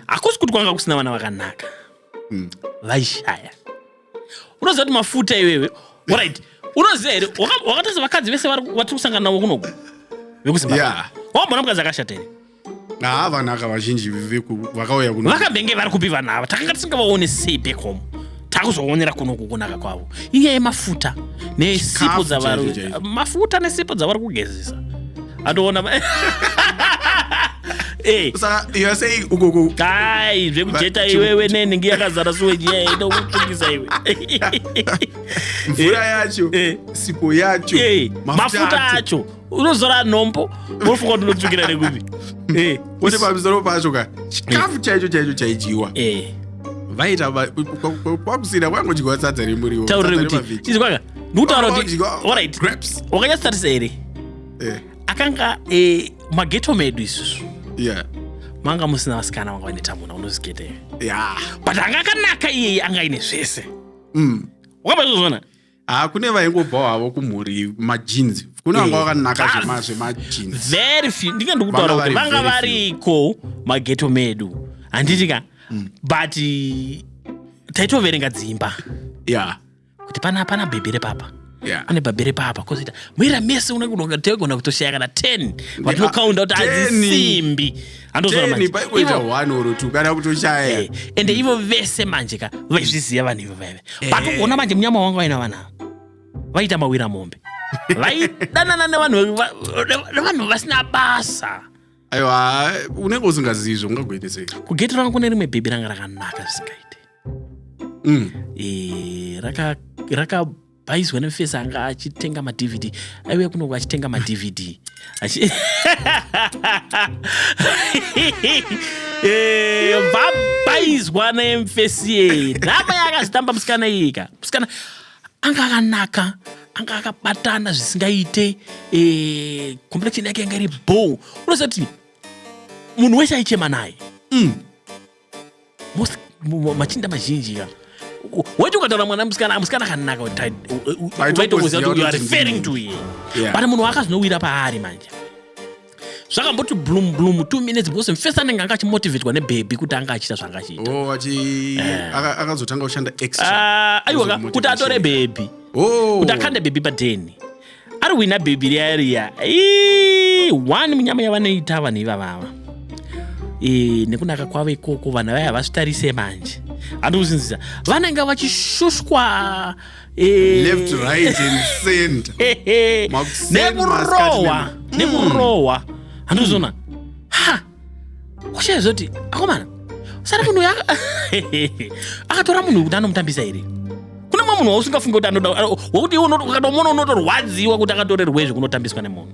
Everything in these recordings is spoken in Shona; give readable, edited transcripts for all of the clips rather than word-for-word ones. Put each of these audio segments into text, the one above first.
Hakusi kuti kwanga kusina vana vakanaka. Vaishaya. Unoziva kuti mafuta iwewe. Alright. Unoziva here wakatasa vakadzi vese vari kusangana navo kunoku. VemuZimbabwe. Wambona mukadzi akashata here? Vanaka vazhinji vakauya kuno. Vakabenge vari kupi vana ava. Takanga tisingavaone sei back home. Takuzoonera kunoku kunaka kwavo. Inyaya yemafuta nesipo dzavari. Mafuta nesipo dzavari kugezesa. Adoona. You are saying ugogo. Kai, zvekujeta iwewe nenenge yakazara suweji yaenda kutsukisa iwe. Mvura yacho, sipo yacho, mafuta acho. Unozora nhombo, unofunga kuti unotsukira nekupi. Une pamusoro pacho ka. Chikafu chaicho chaijiwa. Vaita pakusina kwangodyiwa sadza remuriwo. Taurire kuti chizwaka. Ndikutaura kuti alright. Wakanyatsatarisa here. Akanga mageto medu isusu. Manga musina vasikana vanga vane tamuna unozigeta here. But anga akanaka iye anga ine zvese. Wakabazozvona? Kune vaingobva havo kumhuri majinzi. Kune vanga vakanaka zvemajinzi. Very few. Ndinga ndikutaura kuti vanga variko mageto medu. Handitika. But taitoverenga dzimba. Kuti pana bhebhere papa. Ane bhabhere papa kozita mwira mese unogona kutoshaya kana 10 vatinokaunda kuti adzisimbi andozora manje 10 paikuita 1 or 2 kana kutoshaya ende ivo vese manje ka vaizviziva vanhu ivo vaive patogona manje munyama wanga vaina vana vaita mawira mombe vaidanana nevanhu vasina basa. Aiwa unenge usingazivi zvaungagoite sei. Kugeti rangu kune rimwe bhebhi ranga rakanaka zvisingaite. Bhaizwa nemufesa anga achitenga ma-DVD. Aiwe kunoku achitenga ma-DVD. Vabhaizwa nemufesi ye. Rama yakazitamba musikana ika. Musikana anga akanaka. Anga akabatana zvisingaite. Complexion yake yanga iri bow. Unoziva kuti munhu wese aichema naye. Machinda mazhinji ya. Wait ukataura mwana musikana akanaka waitokuziva kuti you are referring to ye. But munhu akazonowira paari manje. Zvakamboti bloom 2 minutes because first anenge anga achimotivatwa nebhebhi kuti anga achita zvanga achita. Akazotanga kushanda extra. Aiwa kuti atore bhebhi. Kuti akande bhebhi pa10. Ari wina bhebhi riya. 1 munyama yavanoita vanhu ivavava. Nekunaka kwavo ikoko vanhu vaya vasvitarise manje. Andikuzinzisa vanenge vachishushwa left right and center nekurowa handikuzona kushaya zoti akomana sara munhu akatora munhu kuti anomutambisa here. Kuna mumwe munhu wausingafungi kuti anoda wokuti ukatomona unotorwadziwa kuti akatorerwezve kunotambiswa nemunhu.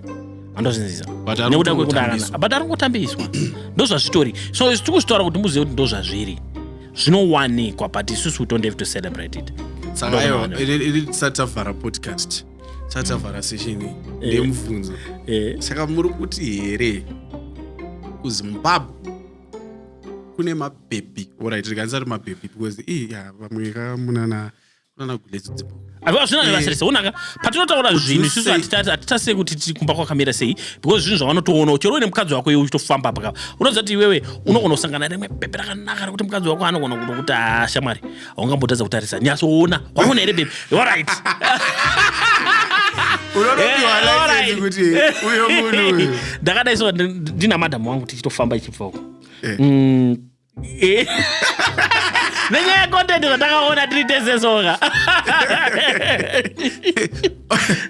Andozinzisa nekuda kwekuti akanaka but arikutambiswa ndozvazvitori. So tiri kuzvitaura kuti muzive kuti ndozvazviri zvinowanikwa but isusu don't have to celebrate it. Saka aiwa satavhara podcast satavhara session nemubvunzo. Saka muri kuti here kuZimbabwe kune mabhebhi alright rikanisa kuti mabhebhi because vamwe kamunana gulezi dzipo azvinazvivasirisa unaka patinotaura zvinhu isusu hatitasei kuti tikumba kwakamira sei because zvinhu zvavanotoona chero uine mukadzi wako iwe uchitofamba apa unoziva kuti iwewe unogona kusangana rimwe bhebhi rakanaka rekuti mukadzi wako anogona kuti shamwari haungambotadza kutarisa nyasoona waona here bhebhi alright unonopiwa license kuti uyo munhu uyu ndakadaiso ndina madhamu wangu tichitofamba ichibvako nenyaya yecontent zvatakaona tiri tesesoka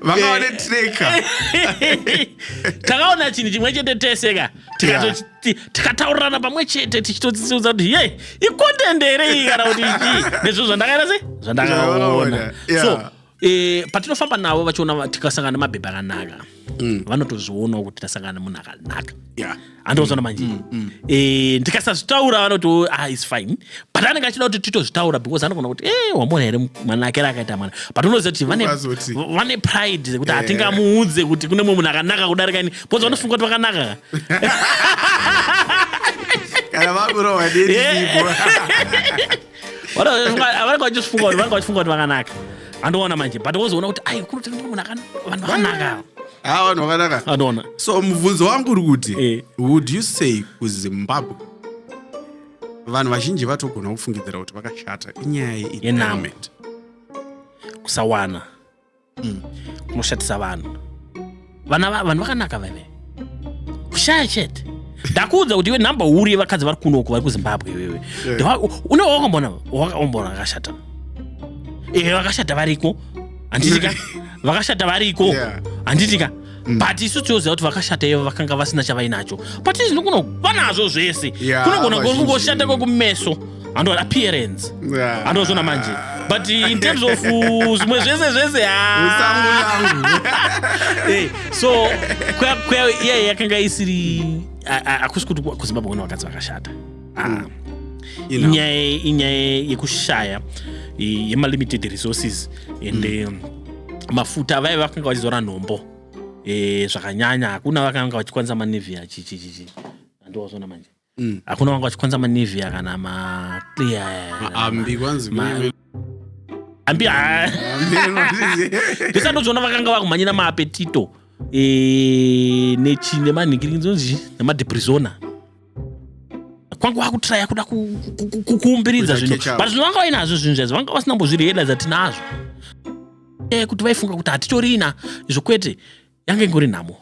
vakaone treka takaona chinhu chimwe chete teseka tikataurirana pamwe chete tichitotsiudza kuti ye icontent here iyi kana kuti ichi nezvo zvandakaita sei zvandakaona. So patinofamba navo vachiona tikasangana nemabhebhi akanaka vanotozvionawo kuti tasangana nemunhu akanaka. Andozona manje ndikasazvitaura vanoti is fine but anenge achida kuti titozvitaura because anogona kuti wambona here mwana ake rakaita mwana but unoziva kuti vane pride zekuti hatingamuudze kuti kune mumwe munhu akanaka kudarika ini because vanofunga kuti vakanaka kana vakurohwa nerizipo vanenge vachifunga kuti vakanaka. Andoona manje but wozoona kuti kunotenga munhu vanhu vakanaka vanhu vakanaka andoona. So mubvunzo wangu uri kuti would you say kuZimbabwe vanhu vazhinji vatogona kufungidzira kuti vakashata inyaya ye-environment. Kusawana kunoshatisa vanhu. Vanhu vakanaka vane kushaya chete. Ndakuudza kuti iwe namba uri vakadzi vari kunoku vari kuZimbabwe iwewe. Unowakamboona vakashata. Vakashata variko. Anditika. Vakashata variko. Anditika. But isu tioziva kuti vakashata ivo vakanga vasina chavainacho. But izvi kunogona nazvo zvese. Kunogona kungoshata kwekumeso. And appearance. Andozvona manje. But in terms of zvimwe zvese so yakanga isiri akusi kuti kuZimbabwe kuna vakadzi vakashata. Inyaya yekushaya yema-limited resources and mafuta vaive vakanga vachizora nhombo zvakanyanya. Hakuna vakanga vachikwanisa manevia andozvona manje. Hakuna vanga vachikwanisa manevia kana ambi kwanzi ambi ndisandozvona vakanga vakumhanyira maapetito nemanhingirinzonzi nemadeprisona kwanga vakutraya kuda kuumbiridza zvinhu but zvino vanga vainazvo zvinhu zvazi vanga vasinambozvirehela zatinazvo kuti vaifunga kuti hatitorina izvo kwete yanga ingori nhamo.